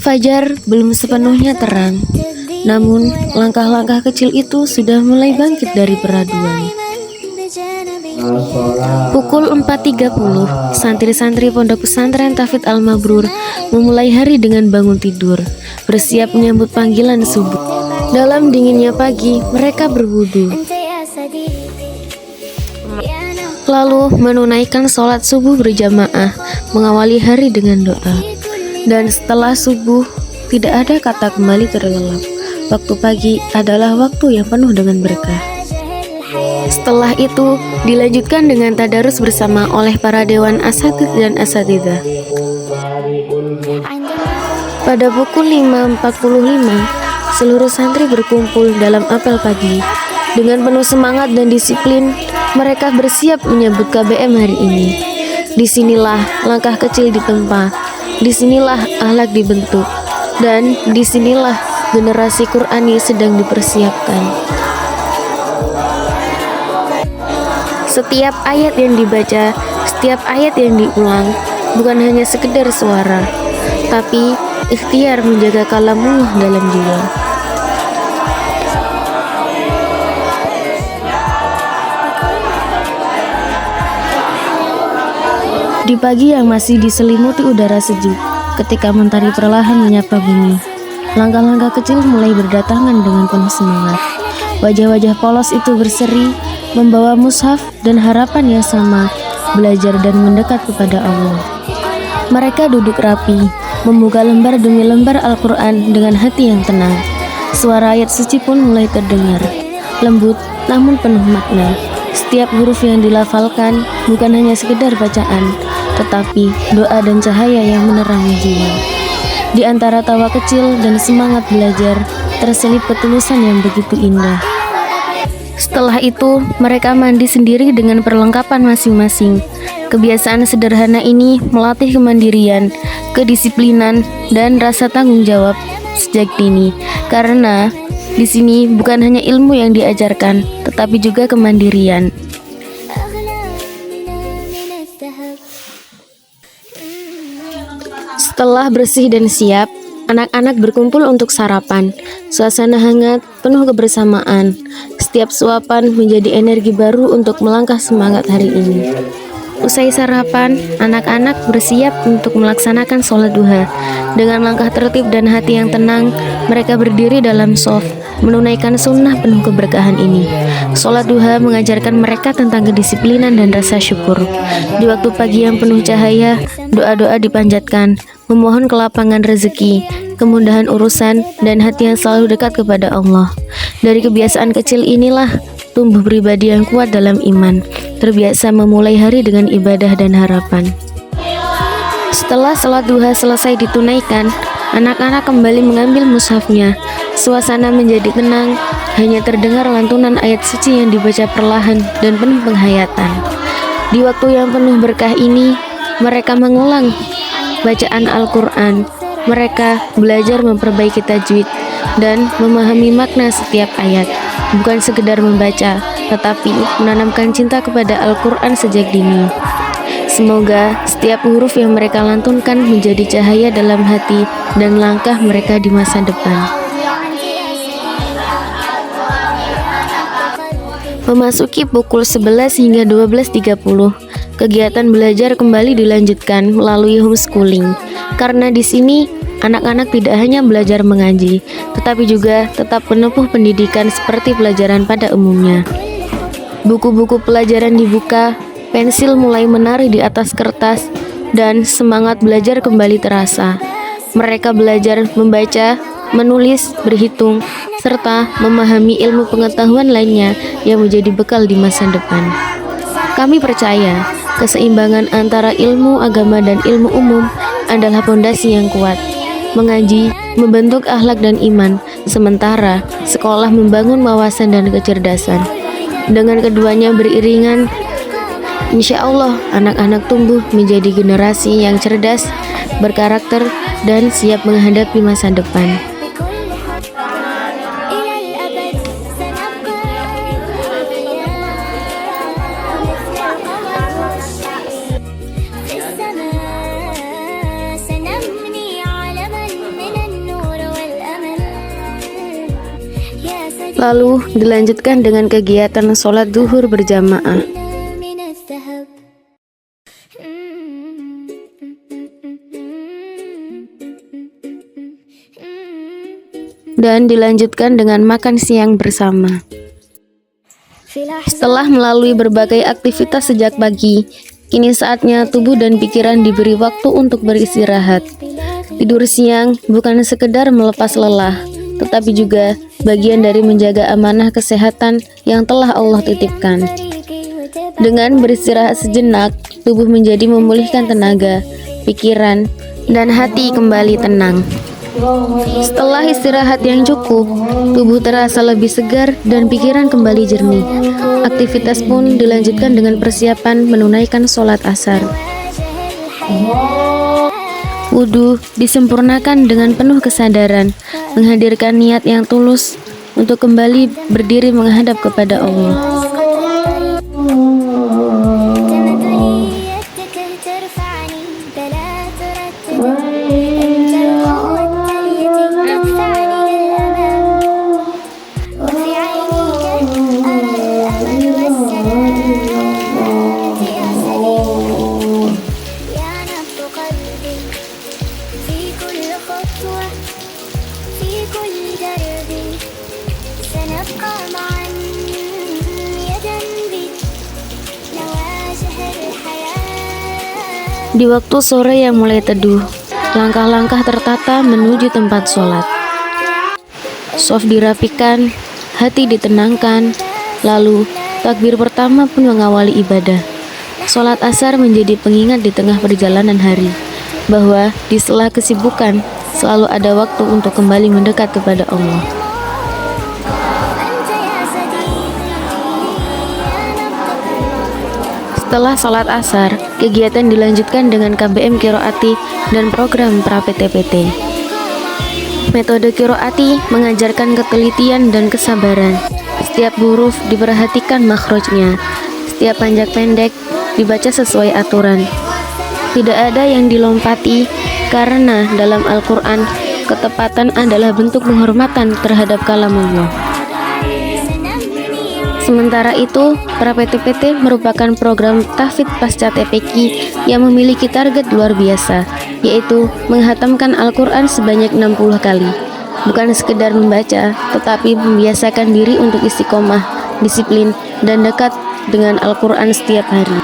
Fajar belum sepenuhnya terang, namun langkah-langkah kecil itu sudah mulai bangkit dari peraduan. Pukul 4.30, santri-santri Pondok Pesantren Tahfidz Al-Mabrur memulai hari dengan bangun tidur, bersiap menyambut panggilan subuh. Dalam dinginnya pagi, mereka berwudu, lalu menunaikan sholat subuh berjamaah, mengawali hari dengan doa. Dan setelah subuh, tidak ada kata kembali terlelap. Waktu pagi adalah waktu yang penuh dengan berkah. Setelah itu, dilanjutkan dengan tadarus bersama oleh para dewan asatidz dan asatidzah. Pada pukul 5.45, seluruh santri berkumpul dalam apel pagi. Dengan penuh semangat dan disiplin, mereka bersiap menyambut KBM hari ini. Disinilah langkah kecil ditempa, disinilah akhlak dibentuk, dan disinilah generasi Qur'ani sedang dipersiapkan. Setiap ayat yang dibaca, setiap ayat yang diulang, bukan hanya sekedar suara, tapi ikhtiar menjaga kalamullah dalam jiwa. Di pagi yang masih diselimuti udara sejuk, ketika mentari perlahan menyapa bumi, langkah-langkah kecil mulai berdatangan dengan penuh semangat. Wajah-wajah polos itu berseri, membawa mushaf dan harapan yang sama, belajar dan mendekat kepada Allah. Mereka duduk rapi, membuka lembar demi lembar Al-Quran dengan hati yang tenang. Suara ayat suci pun mulai terdengar, lembut namun penuh makna. Setiap huruf yang dilafalkan bukan hanya sekedar bacaan, tetapi doa dan cahaya yang menerangi jiwa. Di antara tawa kecil dan semangat belajar, terselip ketulusan yang begitu indah. Setelah itu, mereka mandi sendiri dengan perlengkapan masing-masing. Kebiasaan sederhana ini melatih kemandirian, kedisiplinan, dan rasa tanggung jawab sejak dini. Karena di sini bukan hanya ilmu yang diajarkan, tetapi juga kemandirian. Setelah bersih dan siap, anak-anak berkumpul untuk sarapan. Suasana hangat, penuh kebersamaan. Setiap suapan menjadi energi baru untuk melangkah semangat hari ini. Usai sarapan, anak-anak bersiap untuk melaksanakan sholat duha. Dengan langkah tertib dan hati yang tenang, mereka berdiri dalam shaf, menunaikan sunnah penuh keberkahan ini. Sholat duha mengajarkan mereka tentang kedisiplinan dan rasa syukur. Di waktu pagi yang penuh cahaya, doa-doa dipanjatkan, memohon kelapangan rezeki, kemudahan urusan, dan hati yang selalu dekat kepada Allah. Dari kebiasaan kecil inilah tumbuh pribadi yang kuat dalam iman, terbiasa memulai hari dengan ibadah dan harapan. Setelah sholat duha selesai ditunaikan, anak-anak kembali mengambil mushafnya. Suasana menjadi tenang, hanya terdengar lantunan ayat suci yang dibaca perlahan dan penuh penghayatan. Di waktu yang penuh berkah ini, mereka mengulang bacaan Al-Quran. Mereka belajar memperbaiki tajwid dan memahami makna setiap ayat, bukan sekedar membaca, tetapi menanamkan cinta kepada Al-Quran sejak dini. Semoga setiap huruf yang mereka lantunkan menjadi cahaya dalam hati dan langkah mereka di masa depan. Memasuki pukul 11 hingga 12.30, kegiatan belajar kembali dilanjutkan melalui homeschooling. Karena di sini anak-anak tidak hanya belajar mengaji, tetapi juga tetap menempuh pendidikan seperti pelajaran pada umumnya. Buku-buku pelajaran dibuka, pensil mulai menari di atas kertas, dan semangat belajar kembali terasa. Mereka belajar membaca, menulis, berhitung, serta memahami ilmu pengetahuan lainnya yang menjadi bekal di masa depan. Kami percaya keseimbangan antara ilmu agama dan ilmu umum adalah fondasi yang kuat. Mengaji membentuk akhlak dan iman, sementara sekolah membangun wawasan dan kecerdasan. Dengan keduanya beriringan, insya Allah anak-anak tumbuh menjadi generasi yang cerdas, berkarakter, dan siap menghadapi masa depan. Lalu dilanjutkan dengan kegiatan sholat zuhur berjamaah. Dan dilanjutkan dengan makan siang bersama. Setelah melalui berbagai aktivitas sejak pagi, kini saatnya tubuh dan pikiran diberi waktu untuk beristirahat. Tidur siang bukan sekedar melepas lelah, tetapi juga bagian dari menjaga amanah kesehatan yang telah Allah titipkan. Dengan beristirahat sejenak, tubuh menjadi memulihkan tenaga, pikiran, dan hati kembali tenang. Setelah istirahat yang cukup, tubuh terasa lebih segar dan pikiran kembali jernih. Aktivitas pun dilanjutkan dengan persiapan menunaikan sholat asar. Wudhu disempurnakan dengan penuh kesadaran, menghadirkan niat yang tulus untuk kembali berdiri menghadap kepada Allah. Di waktu sore yang mulai teduh, langkah-langkah tertata menuju tempat sholat. Shaf dirapikan, hati ditenangkan, lalu takbir pertama pun mengawali ibadah. Sholat asar menjadi pengingat di tengah perjalanan hari, bahwa di sela kesibukan selalu ada waktu untuk kembali mendekat kepada Allah. Setelah sholat asar, kegiatan dilanjutkan dengan KBM Qiraati dan program pra-PT-PT. Metode Qiraati mengajarkan ketelitian dan kesabaran. Setiap huruf diperhatikan makhrajnya. Setiap panjang pendek dibaca sesuai aturan. Tidak ada yang dilompati karena dalam Al-Quran ketepatan adalah bentuk penghormatan terhadap kalamullah. Sementara itu, pra-PT-PT merupakan program tahfidz pasca TPQ yang memiliki target luar biasa, yaitu menghatamkan Al-Quran sebanyak 60 kali. Bukan sekedar membaca, tetapi membiasakan diri untuk istiqomah, disiplin, dan dekat dengan Al-Quran setiap hari.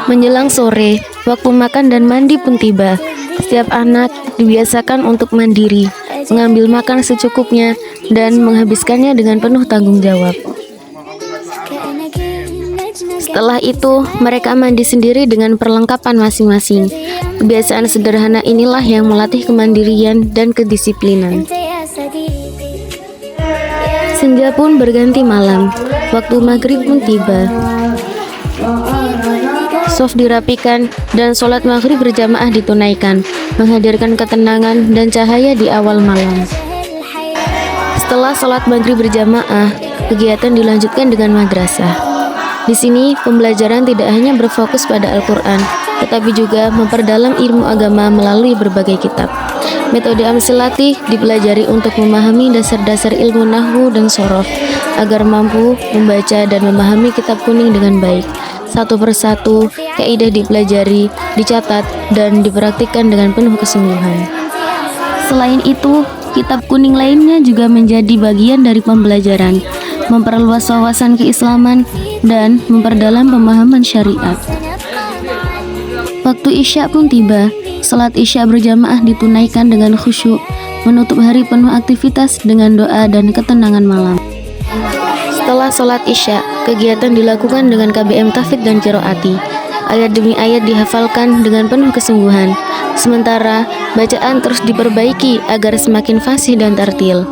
Menjelang sore, waktu makan dan mandi pun tiba. Setiap anak dibiasakan untuk mandiri, mengambil makan secukupnya, dan menghabiskannya dengan penuh tanggung jawab. Setelah itu, mereka mandi sendiri dengan perlengkapan masing-masing. Kebiasaan sederhana inilah yang melatih kemandirian dan kedisiplinan. Senja pun berganti malam, waktu maghrib pun tiba. Shaf dirapikan dan sholat maghrib berjamaah ditunaikan, menghadirkan ketenangan dan cahaya di awal malam. Setelah sholat maghrib berjamaah, kegiatan dilanjutkan dengan madrasah. Di sini, pembelajaran tidak hanya berfokus pada Al-Quran, tetapi juga memperdalam ilmu agama melalui berbagai kitab. Metode amsilatih dipelajari untuk memahami dasar-dasar ilmu nahwu dan shorof, agar mampu membaca dan memahami kitab kuning dengan baik. Satu persatu, kaidah dipelajari, dicatat, dan dipraktikkan dengan penuh kesungguhan. Selain itu, kitab kuning lainnya juga menjadi bagian dari pembelajaran, memperluas wawasan keislaman, dan memperdalam pemahaman syariat. Waktu Isya pun tiba, salat Isya berjamaah ditunaikan dengan khusyuk, menutup hari penuh aktivitas dengan doa dan ketenangan malam. Setelah sholat Isya, kegiatan dilakukan dengan KBM tahfidz dan qiraati. Ayat demi ayat dihafalkan dengan penuh kesungguhan. Sementara bacaan terus diperbaiki agar semakin fasih dan tartil.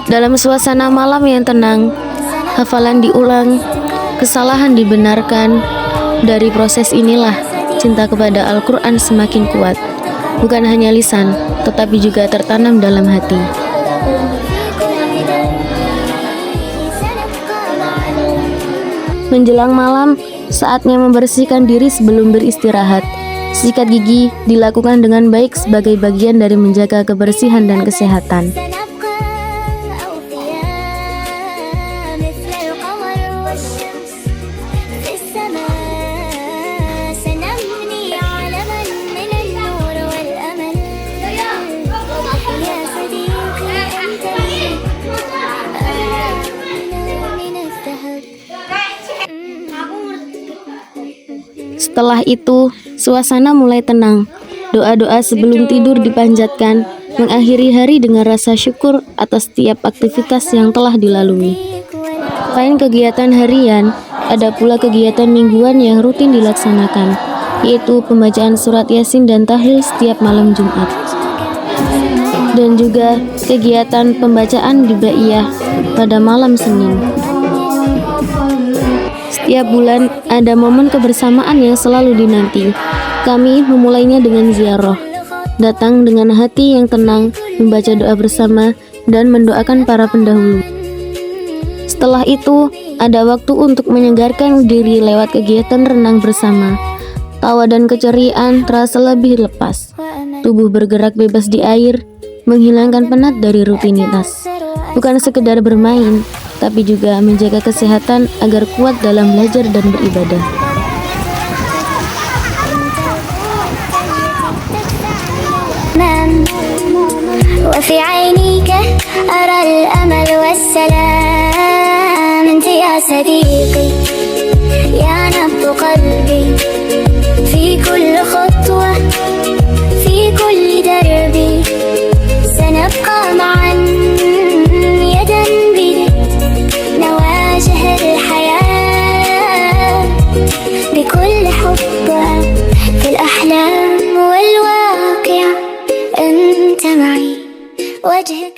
Dalam suasana malam yang tenang, hafalan diulang, kesalahan dibenarkan. Dari proses inilah cinta kepada Al-Quran semakin kuat. Bukan hanya lisan, tetapi juga tertanam dalam hati. Menjelang malam, saatnya membersihkan diri sebelum beristirahat. Sikat gigi dilakukan dengan baik sebagai bagian dari menjaga kebersihan dan kesehatan. Setelah itu, suasana mulai tenang. Doa-doa sebelum tidur dipanjatkan, mengakhiri hari dengan rasa syukur atas setiap aktivitas yang telah dilalui. Selain kegiatan harian, ada pula kegiatan mingguan yang rutin dilaksanakan, yaitu pembacaan surat Yasin dan tahlil setiap malam Jumat. Dan juga kegiatan pembacaan dibaiyah pada malam Senin. Setiap bulan ada momen kebersamaan yang selalu dinanti. Kami memulainya dengan ziarah. Datang dengan hati yang tenang, membaca doa bersama, dan mendoakan para pendahulu. Setelah itu, ada waktu untuk menyegarkan diri lewat kegiatan renang bersama. Tawa dan keceriaan terasa lebih lepas. Tubuh bergerak bebas di air, menghilangkan penat dari rutinitas. Bukan sekedar bermain, tapi juga menjaga kesehatan agar kuat dalam belajar dan beribadah. وفي عينيك أرى الأمل والسلام أنت يا صديقي يا نبض قلبي في كل خطوة في كل دربي سنبقى معا يدا بيد نواجه الحياة بكل حبها في الأحلام والواقع أنت معي وجهك